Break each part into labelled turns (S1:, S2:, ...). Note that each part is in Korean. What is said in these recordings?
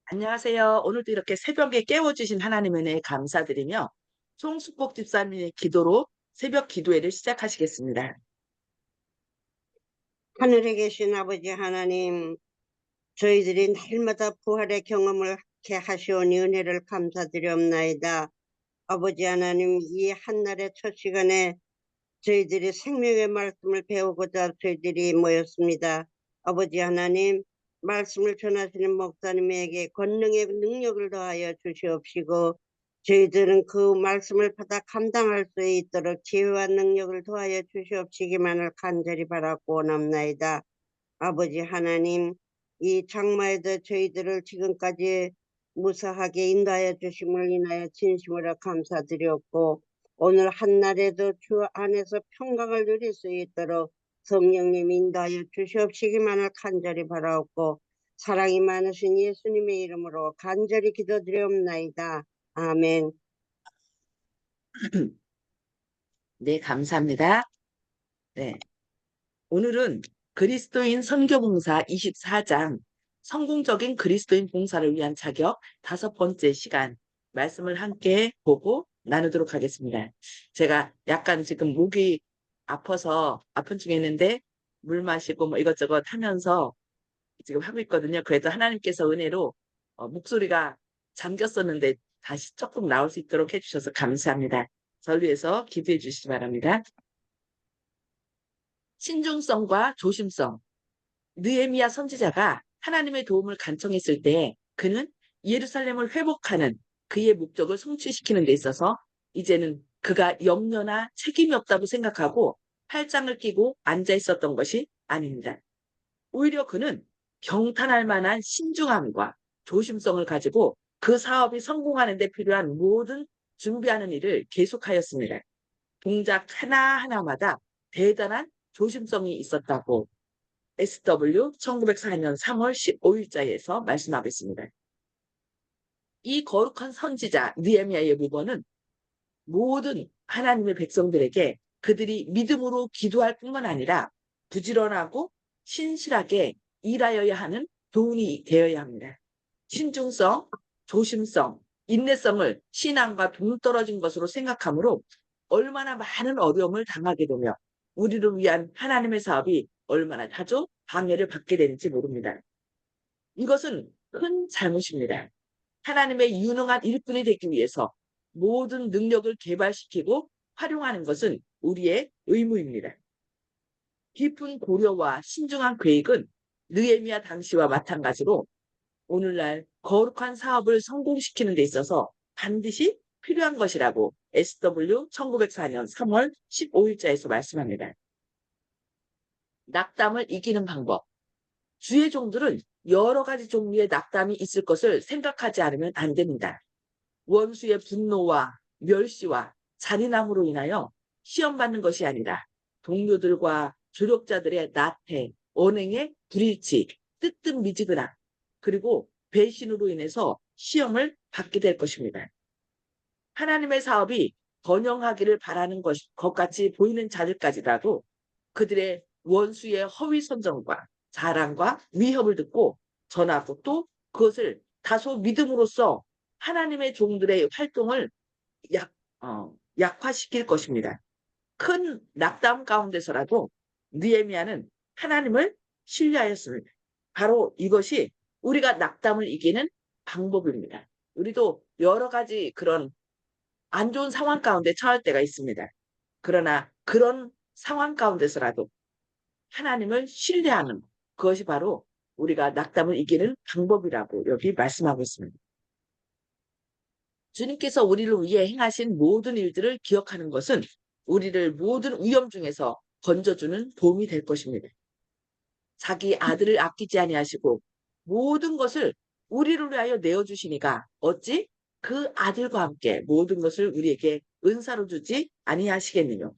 S1: 안녕하세요. 오늘도 이렇게 새벽에 깨워주신 하나님의 은혜에 감사드리며 송숙복 집사님의 기도로 새벽 기도회를 시작하시겠습니다.
S2: 하늘에 계신 아버지 하나님, 저희들이 날마다 부활의 경험을 하게 하시오니 은혜를 감사드리옵나이다. 아버지 하나님, 이 한날의 첫 시간에 저희들이 생명의 말씀을 배우고자 저희들이 모였습니다. 아버지 하나님, 말씀을 전하시는 목사님에게 권능의 능력을 더하여 주시옵시고, 저희들은 그 말씀을 받아 감당할 수 있도록 지혜와 능력을 더하여 주시옵시기만을 간절히 바라고 원합나이다. 아버지 하나님, 이 장마에도 저희들을 지금까지 무사하게 인도하여 주심을 인하여 진심으로 감사드렸고, 오늘 한날에도 주 안에서 평강을 누릴 수 있도록 성령님 인도하여 주시옵시기만을 간절히 바라옵고, 사랑이 많으신 예수님의 이름으로 간절히 기도드리옵나이다. 아멘.
S1: 네, 감사합니다. 네, 오늘은 그리스도인 선교봉사 24장 성공적인 그리스도인 봉사를 위한 자격 5번째 시간 말씀을 함께 보고 나누도록 하겠습니다. 제가 약간 지금 목이 아파서 아픈 중에 있는데 물 마시고 뭐 이것저것 하면서 지금 하고 있거든요. 그래도 하나님께서 은혜로 목소리가 잠겼었는데 다시 조금 나올 수 있도록 해주셔서 감사합니다. 저를 위해서 기도해 주시기 바랍니다. 신중성과 조심성. 느헤미야 선지자가 하나님의 도움을 간청했을 때 그는 예루살렘을 회복하는 그의 목적을 성취시키는 데 있어서 이제는 그가 염려나 책임이 없다고 생각하고 팔짱을 끼고 앉아 있었던 것이 아닙니다. 오히려 그는 경탄할 만한 신중함과 조심성을 가지고 그 사업이 성공하는 데 필요한 모든 준비하는 일을 계속하였습니다. 동작 하나하나마다 대단한 조심성이 있었다고 SW 1904년 3월 15일자에서 말씀하고 있습니다. 이 거룩한 선지자 느헤미야의 무버는 모든 하나님의 백성들에게 그들이 믿음으로 기도할 뿐만 아니라 부지런하고 신실하게 일하여야 하는 교훈이 되어야 합니다. 신중성, 조심성, 인내성을 신앙과 동떨어진 것으로 생각하므로 얼마나 많은 어려움을 당하게 되며 우리를 위한 하나님의 사업이 얼마나 자주 방해를 받게 되는지 모릅니다. 이것은 큰 잘못입니다. 하나님의 유능한 일꾼이 되기 위해서 모든 능력을 개발시키고 활용하는 것은 우리의 의무입니다. 깊은 고려와 신중한 계획은 느헤미야 당시와 마찬가지로 오늘날 거룩한 사업을 성공시키는 데 있어서 반드시 필요한 것이라고 SW 1904년 3월 15일자에서 말씀합니다. 낙담을 이기는 방법. 주의 종들은 여러 가지 종류의 낙담이 있을 것을 생각하지 않으면 안 됩니다. 원수의 분노와 멸시와 잔인함으로 인하여 시험받는 것이 아니라 동료들과 조력자들의 나태, 언행의 불일치, 뜨뜻미지근함, 그리고 배신으로 인해서 시험을 받게 될 것입니다. 하나님의 사업이 번영하기를 바라는 것 같이 보이는 자들까지라도 그들의 원수의 허위 선전과 자랑과 위협을 듣고 전하고 또 그것을 다소 믿음으로써 하나님의 종들의 활동을 약, 약화시킬 것입니다. 큰 낙담 가운데서라도 느헤미야는 하나님을 신뢰하였습니다. 바로 이것이 우리가 낙담을 이기는 방법입니다. 우리도 여러 가지 그런 안 좋은 상황 가운데 처할 때가 있습니다. 그러나 그런 상황 가운데서라도 하나님을 신뢰하는 그것이 바로 우리가 낙담을 이기는 방법이라고 여기 말씀하고 있습니다. 주님께서 우리를 위해 행하신 모든 일들을 기억하는 것은 우리를 모든 위험 중에서 건져주는 도움이 될 것입니다. 자기 아들을 아끼지 아니하시고 모든 것을 우리를 위하여 내어주시니까 어찌 그 아들과 함께 모든 것을 우리에게 은사로 주지 아니하시겠느냐.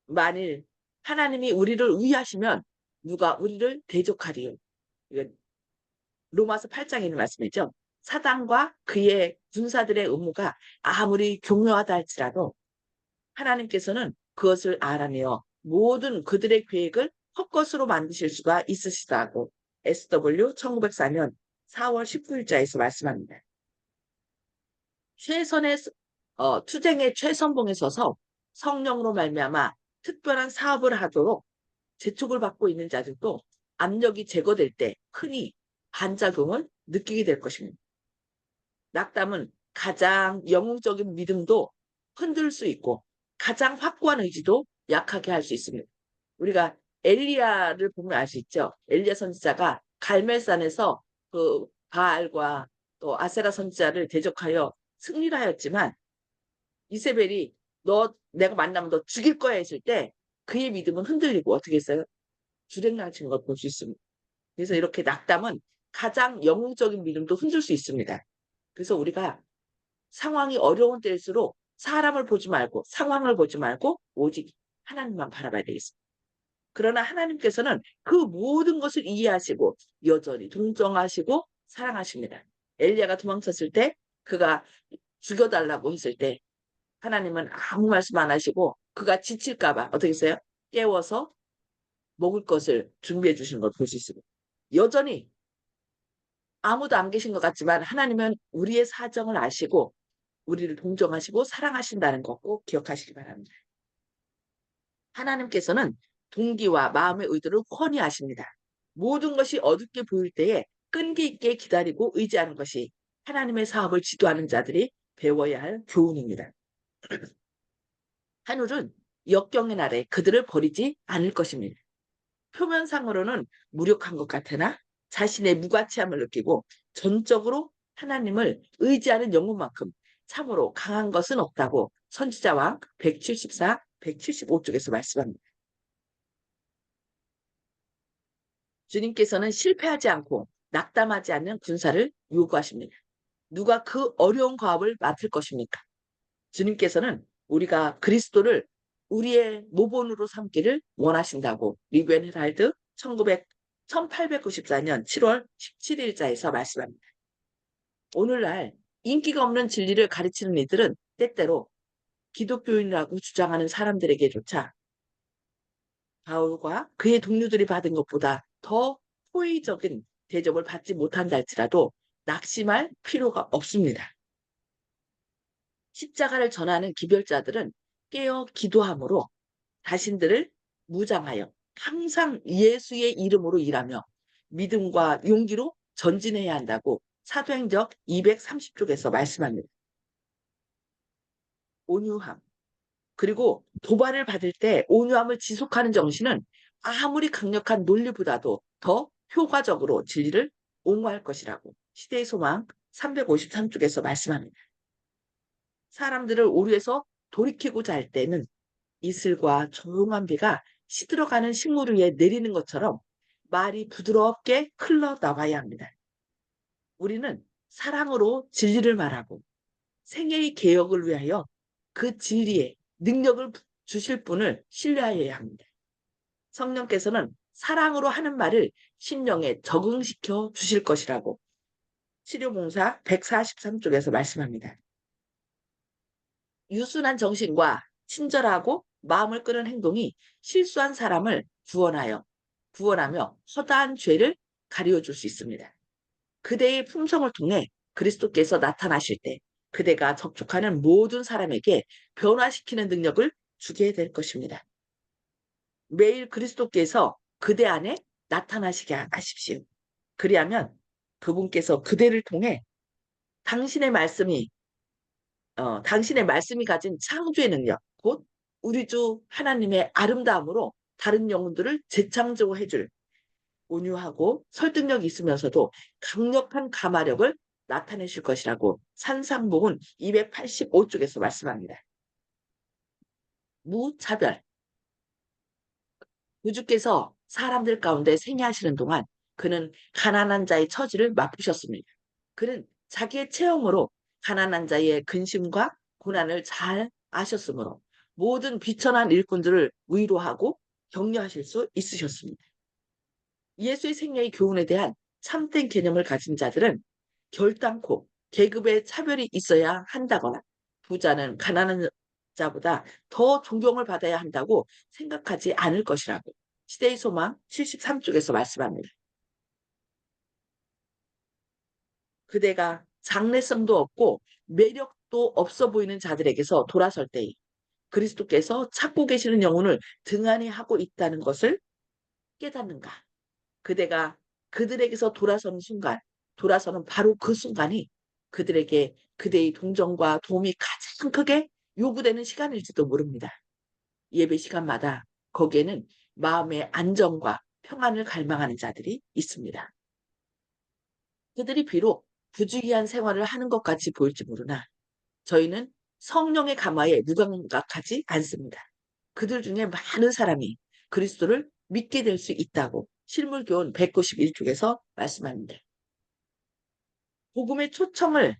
S1: 만일 하나님이 우리를 위하시면 누가 우리를 대적하리요. 이건 로마서 8장에 있는 말씀이죠. 사단과 그의 군사들의 음모가 아무리 교묘하다 할지라도 하나님께서는 그것을 알아내어 모든 그들의 계획을 헛것으로 만드실 수가 있으시다고 SW 1904년 4월 19일자에서 말씀합니다. 최선의 투쟁의 최선봉에 서서 성령으로 말미암아 특별한 사업을 하도록 재촉을 받고 있는 자들도 압력이 제거될 때 흔히 반작용을 느끼게 될 것입니다. 낙담은 가장 영웅적인 믿음도 흔들 수 있고 가장 확고한 의지도 약하게 할 수 있습니다. 우리가 엘리야를 보면 알 수 있죠. 엘리야 선지자가 갈멜산에서 그 바알과 또 아세라 선지자를 대적하여 승리를 하였지만 이세벨이 너 내가 만나면 너 죽일 거야 했을 때 그의 믿음은 흔들리고 어떻게 했어요? 주랭랑친 걸 볼 수 있습니다. 그래서 이렇게 낙담은 가장 영웅적인 믿음도 흔들 수 있습니다. 그래서 우리가 상황이 어려운 때일수록 사람을 보지 말고 상황을 보지 말고 오직 하나님만 바라봐야 되겠습니다. 그러나 하나님께서는 그 모든 것을 이해하시고 여전히 동정하시고 사랑하십니다. 엘리야가 도망쳤을 때 그가 죽여달라고 했을 때 하나님은 아무 말씀 안 하시고 그가 지칠까 봐 어떻게 했어요? 깨워서 먹을 것을 준비해 주시는 걸 볼 수 있습니다. 여전히 아무도 안 계신 것 같지만 하나님은 우리의 사정을 아시고 우리를 동정하시고 사랑하신다는 거 꼭 기억하시기 바랍니다. 하나님께서는 동기와 마음의 의도를 훤히 아십니다. 모든 것이 어둡게 보일 때에 끈기 있게 기다리고 의지하는 것이 하나님의 사업을 지도하는 자들이 배워야 할 교훈입니다. 하늘은 역경의 날에 그들을 버리지 않을 것입니다. 표면상으로는 무력한 것 같으나 자신의 무가치함을 느끼고 전적으로 하나님을 의지하는 영혼만큼 참으로 강한 것은 없다고 선지자왕 174, 175쪽에서 말씀합니다. 주님께서는 실패하지 않고 낙담하지 않는 군사를 요구하십니다. 누가 그 어려운 과업을 맡을 것입니까? 주님께서는 우리가 그리스도를 우리의 모본으로 삼기를 원하신다고 리벤 헤랄드 1894년 7월 17일자에서 말씀합니다. 오늘날 인기가 없는 진리를 가르치는 이들은 때때로 기독교인이라고 주장하는 사람들에게조차 바울과 그의 동료들이 받은 것보다 더 호의적인 대접을 받지 못한다 할지라도 낙심할 필요가 없습니다. 십자가를 전하는 기별자들은 깨어 기도함으로 자신들을 무장하여 항상 예수의 이름으로 일하며 믿음과 용기로 전진해야 한다고 사도행적 230쪽에서 말씀합니다. 온유함. 그리고 도발을 받을 때 온유함을 지속하는 정신은 아무리 강력한 논리보다도 더 효과적으로 진리를 옹호할 것이라고 시대의 소망 353쪽에서 말씀합니다. 사람들을 오류에서 돌이키고자 할 때는 이슬과 조용한 비가 시들어가는 식물 위에 내리는 것처럼 말이 부드럽게 흘러나와야 합니다. 우리는 사랑으로 진리를 말하고 생애의 개혁을 위하여 그 진리에 능력을 주실 분을 신뢰해야 합니다. 성령께서는 사랑으로 하는 말을 심령에 적응시켜 주실 것이라고 치료봉사 143쪽에서 말씀합니다. 유순한 정신과 친절하고 마음을 끄는 행동이 실수한 사람을 구원하며 허다한 죄를 가리워 줄 수 있습니다. 그대의 품성을 통해 그리스도께서 나타나실 때 그대가 접촉하는 모든 사람에게 변화시키는 능력을 주게 될 것입니다. 매일 그리스도께서 그대 안에 나타나시게 하십시오. 그리하면 그분께서 그대를 통해 당신의 말씀이 당신의 말씀이 가진 창조의 능력, 곧 우리 주 하나님의 아름다움으로 다른 영혼들을 재창조해줄 온유하고 설득력이 있으면서도 강력한 감화력을 나타내실 것이라고 산상복음 285쪽에서 말씀합니다. 무차별. 구주께서 사람들 가운데 생애하시는 동안 그는 가난한 자의 처지를 맛보셨습니다. 그는 자기의 체험으로 가난한 자의 근심과 고난을 잘 아셨으므로 모든 비천한 일꾼들을 위로하고 격려하실 수 있으셨습니다. 예수의 생애의 교훈에 대한 참된 개념을 가진 자들은 결단코 계급의 차별이 있어야 한다거나 부자는 가난한 자보다 더 존경을 받아야 한다고 생각하지 않을 것이라고 시대의 소망 73쪽에서 말씀합니다. 그대가 장래성도 없고 매력도 없어 보이는 자들에게서 돌아설 때 그리스도께서 찾고 계시는 영혼을 등한히 하고 있다는 것을 깨닫는가? 그대가 그들에게서 돌아서는 순간, 돌아서는 바로 그 순간이 그들에게 그대의 동정과 도움이 가장 크게 요구되는 시간일지도 모릅니다. 예배 시간마다 거기에는 마음의 안정과 평안을 갈망하는 자들이 있습니다. 그들이 비록 부주의한 생활을 하는 것 같이 보일지 모르나 저희는 성령의 감화에 무감각하지 않습니다. 그들 중에 많은 사람이 그리스도를 믿게 될 수 있다고 실물교훈 191쪽에서 말씀합니다. 복음의 초청을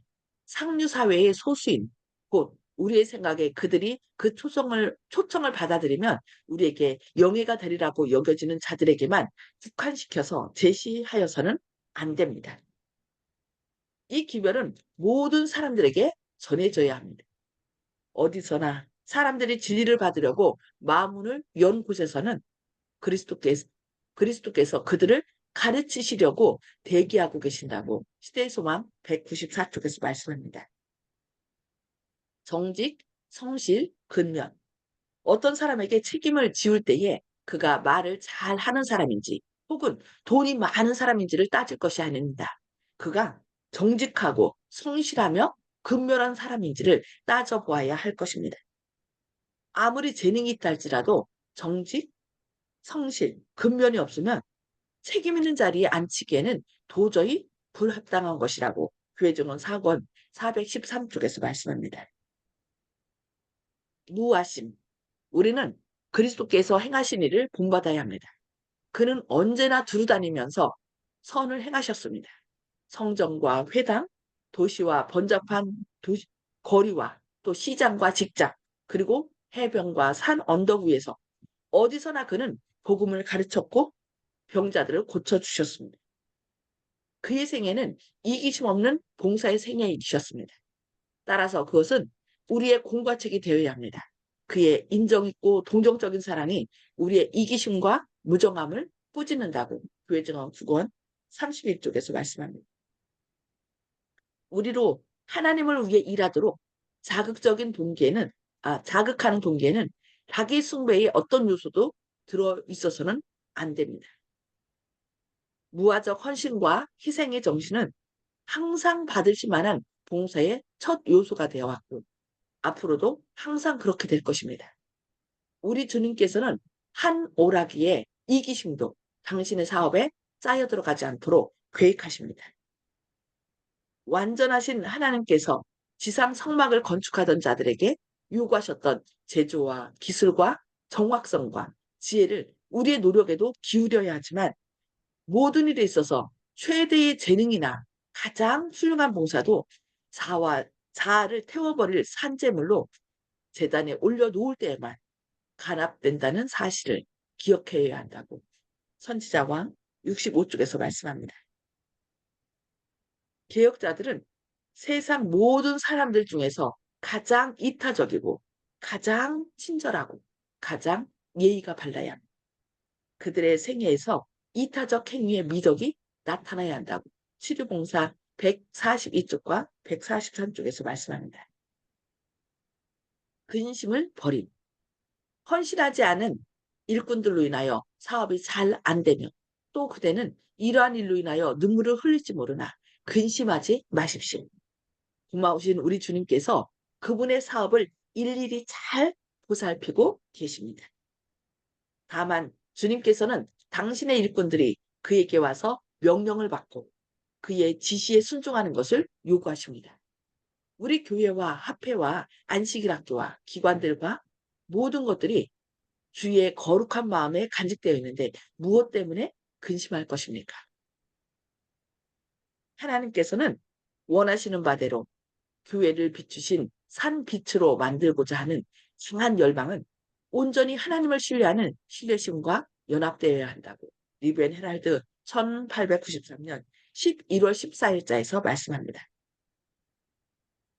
S1: 상류사회의 소수인 곧 우리의 생각에 그들이 그 초청을 받아들이면 우리에게 영예가 되리라고 여겨지는 자들에게만 국한시켜서 제시하여서는 안 됩니다. 이 기별은 모든 사람들에게 전해져야 합니다. 어디서나 사람들이 진리를 받으려고 마음문을 연 곳에서는 그리스도께서 그들을 가르치시려고 대기하고 계신다고 시대의 소망 194쪽에서 말씀합니다. 정직, 성실, 근면. 어떤 사람에게 책임을 지울 때에 그가 말을 잘 하는 사람인지 혹은 돈이 많은 사람인지를 따질 것이 아닙니다. 그가 정직하고 성실하며 근면한 사람인지를 따져보아야 할 것입니다. 아무리 재능이 있다 할지라도 정직, 성실, 근면이 없으면 책임 있는 자리에 앉히기에는 도저히 불합당한 것이라고 교회증언 4권 413쪽에서 말씀합니다. 무하심. 우리는 그리스도께서 행하신 일을 본받아야 합니다. 그는 언제나 두루다니면서 선을 행하셨습니다. 성전과 회당, 도시와 번잡한 거리와 또 시장과 직장, 그리고 해변과 산 언덕 위에서 어디서나 그는 복음을 가르쳤고 병자들을 고쳐주셨습니다. 그의 생애는 이기심 없는 봉사의 생애이셨습니다. 따라서 그것은 우리의 공과책이 되어야 합니다. 그의 인정 있고 동정적인 사랑이 우리의 이기심과 무정함을 뿌짖는다고 교회증언 9권 31쪽에서 말씀합니다. 우리로 하나님을 위해 일하도록 자극하는 동기에는 자기 숭배의 어떤 요소도 들어 있어서는 안 됩니다. 무화적 헌신과 희생의 정신은 항상 받으실 만한 봉사의 첫 요소가 되어 왔고 앞으로도 항상 그렇게 될 것입니다. 우리 주님께서는 한 오라기에 이기심도 당신의 사업에 쌓여 들어가지 않도록 계획하십니다. 완전하신 하나님께서 지상 성막을 건축하던 자들에게 요구하셨던 제조와 기술과 정확성과 지혜를 우리의 노력에도 기울여야 하지만 모든 일에 있어서 최대의 재능이나 가장 훌륭한 봉사도 자아를 태워버릴 산재물로 재단에 올려놓을 때에만 간압된다는 사실을 기억해야 한다고 선지자왕 65쪽에서 말씀합니다. 개혁자들은 세상 모든 사람들 중에서 가장 이타적이고 가장 친절하고 가장 예의가 발라야 합니다. 그들의 생애에서 이타적 행위의 미덕이 나타나야 한다고 치료봉사 142쪽과 143쪽에서 말씀합니다. 근심을 버림. 헌신하지 않은 일꾼들로 인하여 사업이 잘 안 되며 또 그대는 이러한 일로 인하여 눈물을 흘릴지 모르나 근심하지 마십시오. 고마우신 우리 주님께서 그분의 사업을 일일이 잘 보살피고 계십니다. 다만 주님께서는 당신의 일꾼들이 그에게 와서 명령을 받고 그의 지시에 순종하는 것을 요구하십니다. 우리 교회와 합회와 안식일학교와 기관들과 모든 것들이 주의 거룩한 마음에 간직되어 있는데 무엇 때문에 근심할 것입니까? 하나님께서는 원하시는 바대로 교회를 비추신 산 빛으로 만들고자 하는 강한 열망은 온전히 하나님을 신뢰하는 신뢰심과 연합되어야 한다고 리벤 헤랄드 1893년 11월 14일자에서 말씀합니다.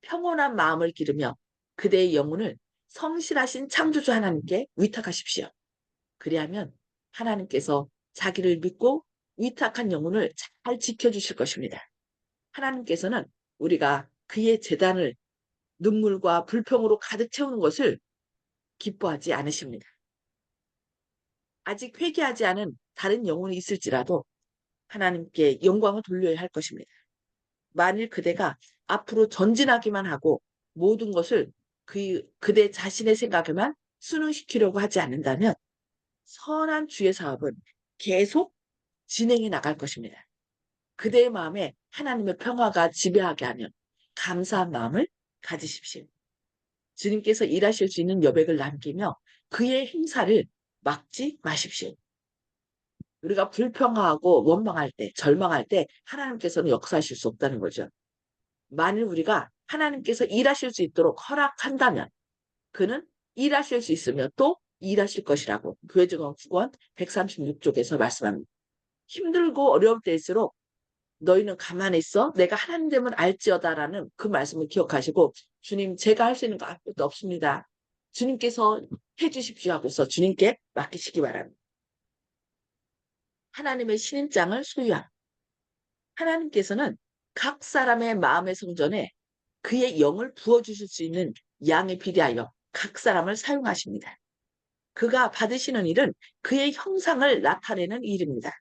S1: 평온한 마음을 기르며 그대의 영혼을 성실하신 창조주 하나님께 위탁하십시오. 그리하면 하나님께서 자기를 믿고 위탁한 영혼을 잘 지켜주실 것입니다. 하나님께서는 우리가 그의 제단을 눈물과 불평으로 가득 채우는 것을 기뻐하지 않으십니다. 아직 회개하지 않은 다른 영혼이 있을지라도 하나님께 영광을 돌려야 할 것입니다. 만일 그대가 앞으로 전진하기만 하고 모든 것을 그대 자신의 생각에만 순응시키려고 하지 않는다면 선한 주의 사업은 계속 진행해 나갈 것입니다. 그대의 마음에 하나님의 평화가 지배하게 하면 감사한 마음을 가지십시오. 주님께서 일하실 수 있는 여백을 남기며 그의 행사를 막지 마십시오. 우리가 불평하고 원망할 때, 절망할 때 하나님께서는 역사하실 수 없다는 거죠. 만일 우리가 하나님께서 일하실 수 있도록 허락한다면 그는 일하실 수 있으며 또 일하실 것이라고 교회증언 9권 136쪽에서 말씀합니다. 힘들고 어려울 때일수록 너희는 가만히 있어 내가 하나님 됨을 알지어다라는 그 말씀을 기억하시고 주님 제가 할 수 있는 거 아무것도 없습니다. 주님께서 해주십시오 하고서 주님께 맡기시기 바랍니다. 하나님의 신임장을 소유함. 하나님께서는 각 사람의 마음의 성전에 그의 영을 부어주실 수 있는 양에 비례하여 각 사람을 사용하십니다. 그가 받으시는 일은 그의 형상을 나타내는 일입니다.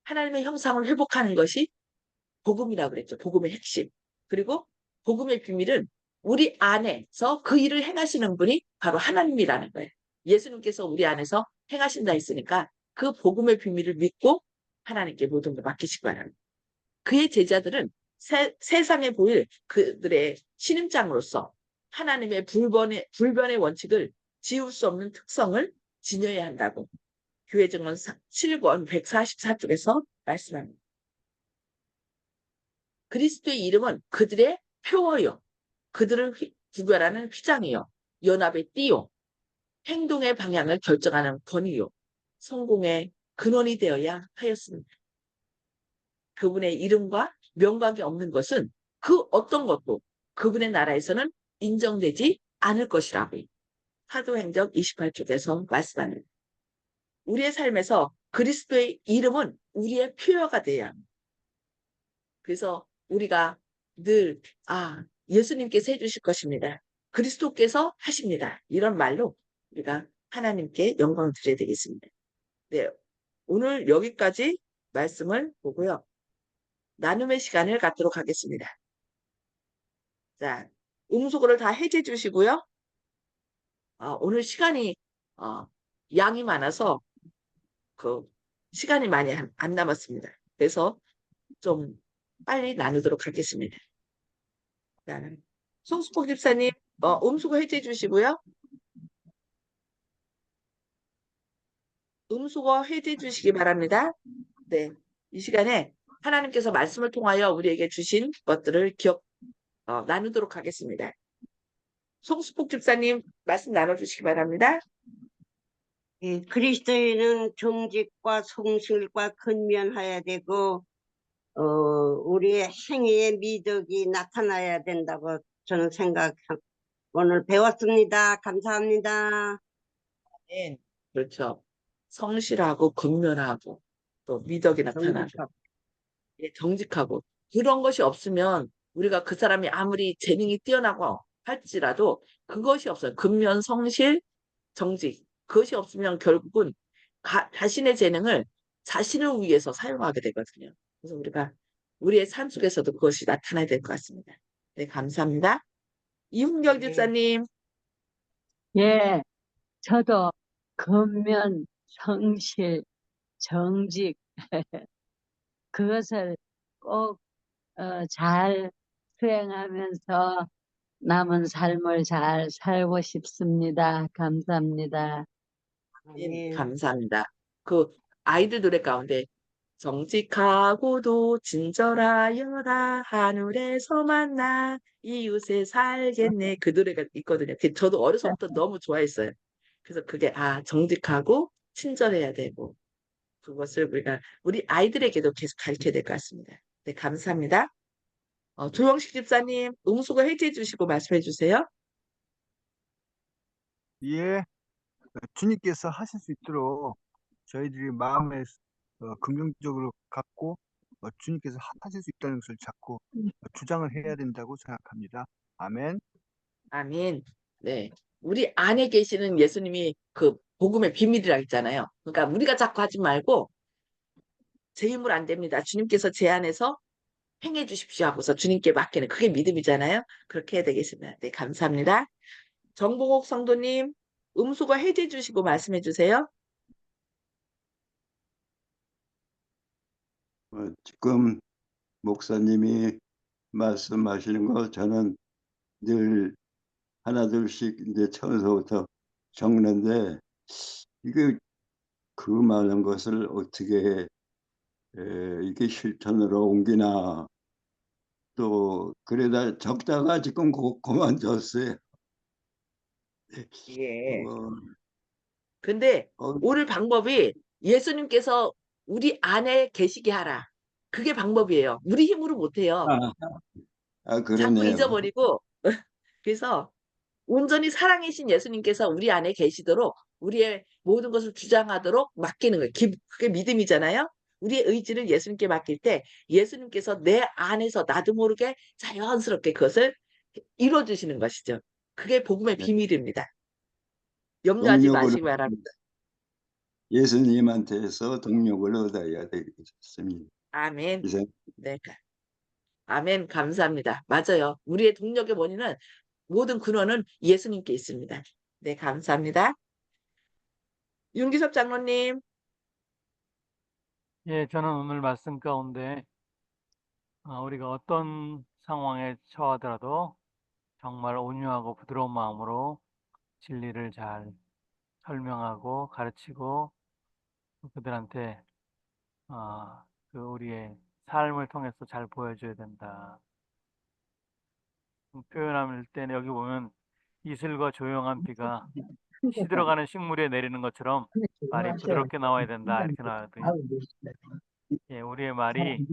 S1: 하나님의 형상을 회복하는 것이 복음이라고 그랬죠. 복음의 핵심. 그리고 복음의 비밀은 우리 안에서 그 일을 행하시는 분이 바로 하나님이라는 거예요. 예수님께서 우리 안에서 행하신다 했으니까 그 복음의 비밀을 믿고 하나님께 모든 걸 맡기시기 바랍니다. 그의 제자들은 세상에 보일 그들의 신임장으로서 하나님의 불변의 원칙을 지울 수 없는 특성을 지녀야 한다고 교회증언 7권 144쪽에서 말씀합니다. 그리스도의 이름은 그들의 표어요. 그들을 구별하는 휘장이요. 연합의 띠요. 행동의 방향을 결정하는 권위요. 성공의 근원이 되어야 하였습니다. 그분의 이름과 명각이 없는 것은 그 어떤 것도 그분의 나라에서는 인정되지 않을 것이라고 사도행전 28쪽에서 말씀합니다. 우리의 삶에서 그리스도의 이름은 우리의 표어가 돼야 합니다. 그래서 우리가 늘 예수님께서 해주실 것입니다. 그리스도께서 하십니다. 이런 말로 우리가 하나님께 영광을 드려야 되겠습니다. 네, 오늘 여기까지 말씀을 보고요. 나눔의 시간을 갖도록 하겠습니다. 자, 음소거를 다 해제 주시고요. 오늘 시간이 양이 많아서 그 시간이 많이 안 남았습니다. 그래서 좀 빨리 나누도록 하겠습니다. 자, 송수복 집사님, 음소거 해제 주시고요. 음소거 해제 주시기 바랍니다. 네, 이 시간에 하나님께서 말씀을 통하여 우리에게 주신 것들을 나누도록 하겠습니다. 송수복 집사님 말씀 나눠주시기 바랍니다.
S2: 예, 그리스도인은 정직과 성실과 근면해야 되고 우리의 행위의 미덕이 나타나야 된다고 저는 오늘 배웠습니다. 감사합니다.
S1: 네, 그렇죠. 성실하고 근면하고 또 미덕이 나타나고
S2: 정직하고.
S1: 정직하고 그런 것이 없으면 우리가 그 사람이 아무리 재능이 뛰어나고 할지라도 그것이 없어요. 근면, 성실, 정직 그것이 없으면 결국은 자신의 재능을 자신을 위해서 사용하게 되거든요. 그래서 우리가 우리의 삶 속에서도 그것이 나타나야 될 것 같습니다. 네, 감사합니다. 이훈경
S2: 네.
S1: 집사님.
S3: 예, 저도 근면, 성실, 정직, 그것을 꼭, 잘 수행하면서 남은 삶을 잘 살고 싶습니다. 감사합니다.
S2: 아멘.
S1: 감사합니다. 그 아이들 노래 가운데 정직하고도 친절하여라 하늘에서 만나 이웃에 살겠네 그 노래가 있거든요. 저도 어려서부터 너무 좋아했어요. 그래서 그게 정직하고 친절해야 되고 그것을 우리 아이들에게도 계속 가르쳐야 될 것 같습니다. 네, 감사합니다. 조영식 집사님 음수거 해제해 주시고 말씀해 주세요.
S4: 예, 주님께서 하실 수 있도록 저희들이 마음에 긍정적으로 갖고 주님께서 하실 수 있다는 것을 자꾸 주장을 해야 된다고 생각합니다. 아멘.
S1: 아멘. 네. 우리 안에 계시는 예수님이 그 복음의 비밀이라 했잖아요. 그러니까 우리가 자꾸 하지 말고 제 힘으로 안 됩니다. 주님께서 제 안에서 행해 주십시오 하고서 주님께 맡기는 그게 믿음이잖아요. 그렇게 해야 되겠습니다. 네, 감사합니다. 정봉옥 성도님, 음수거 해제 주시고 말씀해 주세요.
S5: 지금 목사님이 말씀하시는 거 저는 늘 하나둘씩 이제 처음서부터 적는데 이게 그 많은 것을 어떻게 이게 실천으로 옮기나 또 그러다 적다가 지금 그만뒀어요.
S1: 예.
S5: 어,
S1: 근데
S5: 어,
S1: 오늘 방법이 예수님께서 우리 안에 계시게 하라. 그게 방법이에요. 우리 힘으로 못해요.
S5: 아,
S1: 자꾸
S5: 그러네요.
S1: 잊어버리고. 그래서 온전히 살아계신 예수님께서 우리 안에 계시도록 우리의 모든 것을 주장하도록 맡기는 거예요. 그게 믿음이잖아요. 우리의 의지를 예수님께 맡길 때 예수님께서 내 안에서 나도 모르게 자연스럽게 그것을 이루어주시는 것이죠. 그게 복음의
S5: 네.
S1: 비밀입니다. 염려하지
S5: 동력을
S1: 마시기 바랍니다.
S5: 예수님한테서 동력을 얻어야 되겠습니다.
S1: 아멘.
S5: 이상
S1: 네. 아멘. 감사합니다. 맞아요. 우리의 동력의 원인은 모든 근원은 예수님께 있습니다. 네, 감사합니다. 윤기섭 장로님.
S6: 예, 저는 오늘 말씀 가운데 우리가 어떤 상황에 처하더라도 정말 온유하고 부드러운 마음으로 진리를 잘 설명하고 가르치고 그들한테 그 우리의 삶을 통해서 잘 보여줘야 된다. 표현할 때는 여기 보면 이슬과 조용한 비가 시들어가는 식물에 내리는 것처럼 말이 부드럽게 나와야 된다 이렇게 나와요. 예, 우리의 말이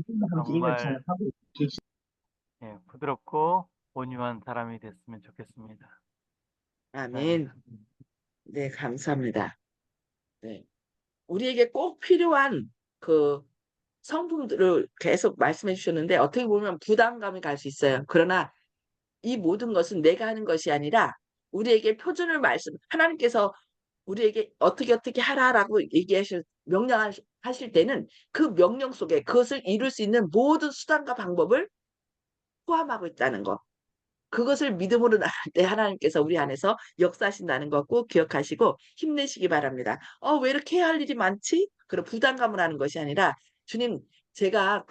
S6: 정말 부드럽고 온유한 사람이 됐으면 좋겠습니다.
S1: 아멘. 네, 감사합니다. 네. 우리에게 꼭 필요한 그 성품들을 계속 말씀해 주셨는데 어떻게 보면 부담감이 갈 수 있어요. 그러나 이 모든 것은 내가 하는 것이 아니라 우리에게 표준을 하나님께서 우리에게 어떻게 하라라고 명령하실 때는 그 명령 속에 그것을 이룰 수 있는 모든 수단과 방법을 포함하고 있다는 것. 그것을 믿음으로 나갈 때 하나님께서 우리 안에서 역사하신다는 거 꼭 기억하시고 힘내시기 바랍니다. 왜 이렇게 해야 할 일이 많지? 그런 부담감을 하는 것이 아니라 주님, 제가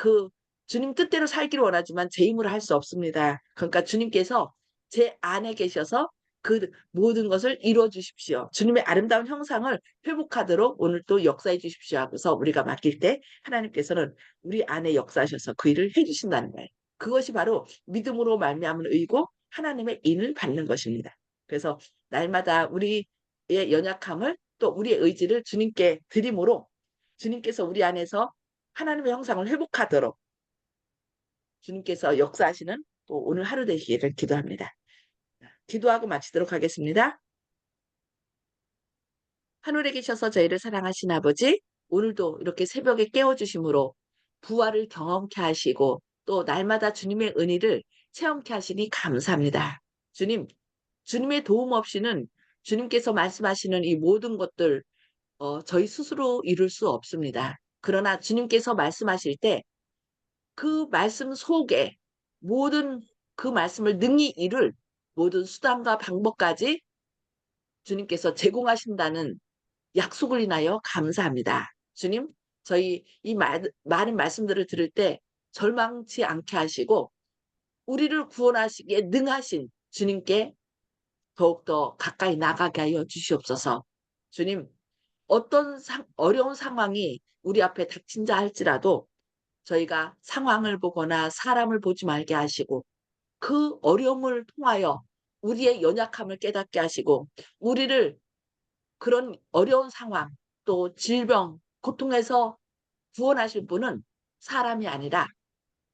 S1: 주님 뜻대로 살기를 원하지만 제 힘으로 할 수 없습니다. 그러니까 주님께서 제 안에 계셔서 그 모든 것을 이루어 주십시오. 주님의 아름다운 형상을 회복하도록 오늘 또 역사해 주십시오 하고서 우리가 맡길 때 하나님께서는 우리 안에 역사하셔서 그 일을 해 주신다는 거예요. 그것이 바로 믿음으로 말미암은 의고 하나님의 인을 받는 것입니다. 그래서 날마다 우리의 연약함을 또 우리의 의지를 주님께 드림으로 주님께서 우리 안에서 하나님의 형상을 회복하도록 주님께서 역사하시는 또 오늘 하루 되시기를 기도합니다. 기도하고 마치도록 하겠습니다. 하늘에 계셔서 저희를 사랑하신 아버지, 오늘도 이렇게 새벽에 깨워주심으로 부활을 경험케 하시고 또 날마다 주님의 은혜를 체험케 하시니 감사합니다. 주님, 주님의 도움 없이는 주님께서 말씀하시는 이 모든 것들 저희 스스로 이룰 수 없습니다. 그러나 주님께서 말씀하실 때 그 말씀 속에 모든 그 말씀을 능히 이룰 모든 수단과 방법까지 주님께서 제공하신다는 약속을 인하여 감사합니다. 주님, 저희 이 많은 말씀들을 들을 때 절망치 않게 하시고 우리를 구원하시기에 능하신 주님께 더욱더 가까이 나가게 하여 주시옵소서. 주님, 어떤 어려운 상황이 우리 앞에 닥친자 할지라도 저희가 상황을 보거나 사람을 보지 말게 하시고 그 어려움을 통하여 우리의 연약함을 깨닫게 하시고 우리를 그런 어려운 상황 또 질병, 고통에서 구원하실 분은 사람이 아니라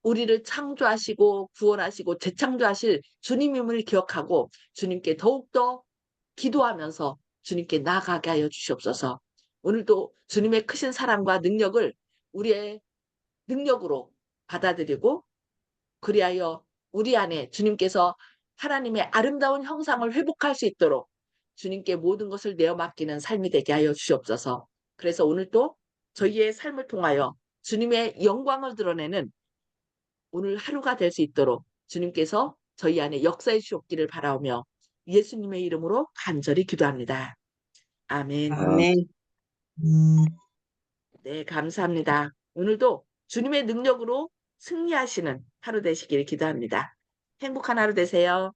S1: 우리를 창조하시고 구원하시고 재창조하실 주님임을 기억하고 주님께 더욱더 기도하면서 주님께 나아가게 하여 주시옵소서. 오늘도 주님의 크신 사랑과 능력을 우리의 능력으로 받아들이고 그리하여 우리 안에 주님께서 하나님의 아름다운 형상을 회복할 수 있도록 주님께 모든 것을 내어 맡기는 삶이 되게 하여 주시옵소서. 그래서 오늘도 저희의 삶을 통하여 주님의 영광을 드러내는 오늘 하루가 될 수 있도록 주님께서 저희 안에 역사해 주옵기를 바라오며 예수님의 이름으로 간절히 기도합니다. 아멘.
S2: 아멘.
S1: 네, 감사합니다. 오늘도 주님의 능력으로 승리하시는 하루 되시길 기도합니다. 행복한 하루 되세요.